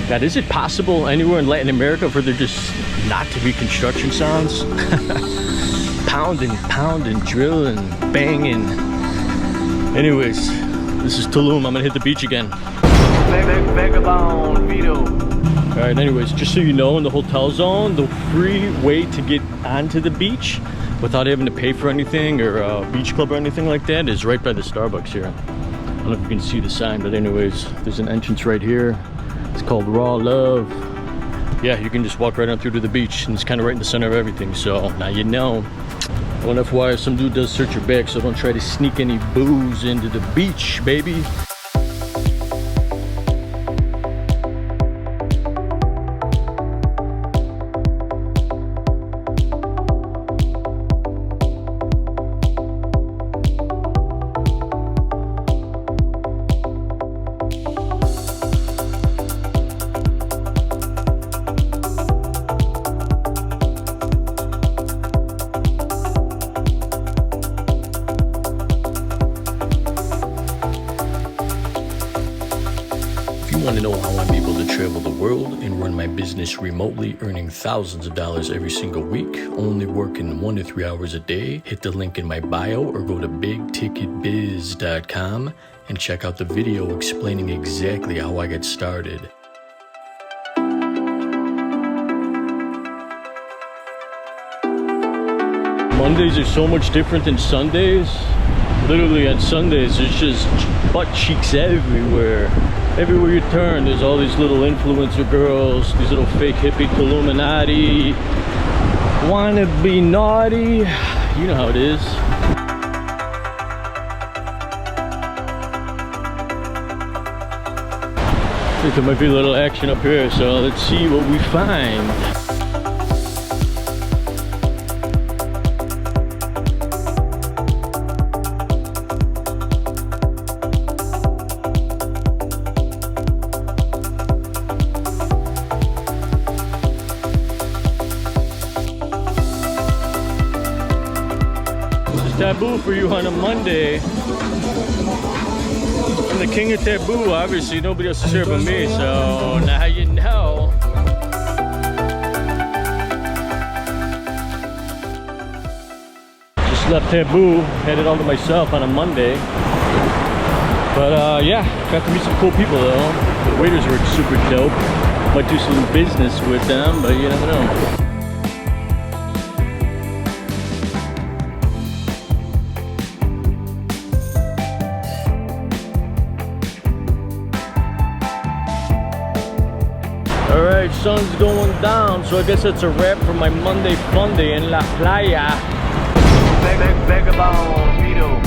God, is it possible anywhere in Latin America for there just not to be construction sounds? Pounding, drilling, banging. Anyways, this is Tulum. I'm gonna hit the beach again. Vagabond Vito. Alright, anyways, just so you know, in the hotel zone, the free way to get onto the beach without having to pay for anything or a beach club or anything like that is right by the Starbucks here. I don't know if you can see the sign, but anyways, there's an entrance right here. It's called Raw Love. Yeah, you can just walk right on through to the beach, and it's kind of right in the center of everything. So now you know. One FYI, if some dude does search your back, so don't try to sneak any booze into the beach, baby. Want to know how I'm able to travel the world and run my business remotely, earning thousands of dollars every single week, only working 1 to 3 hours a day? Hit the link in my bio or go to bigticketbiz.com and check out the video explaining exactly how I got started. Mondays are so much different than Sundays. Literally on Sundays, there's just butt cheeks everywhere. Everywhere you turn, there's all these little influencer girls, these little fake hippie Tuluminati, wanna be naughty. You know how it is. I think there might be a little action up here, so let's see what we find. Taboo for you on a Monday. I'm the king of taboo, obviously. Nobody else is here but me, so now you know. Just left Taboo, had it all to myself on a Monday. But yeah, got to meet some cool people though. The waiters were super dope. Might do some business with them, but you never know. Alright, sun's going down, so I guess that's a wrap for my Monday fun day in La Playa. Vagabond Vito.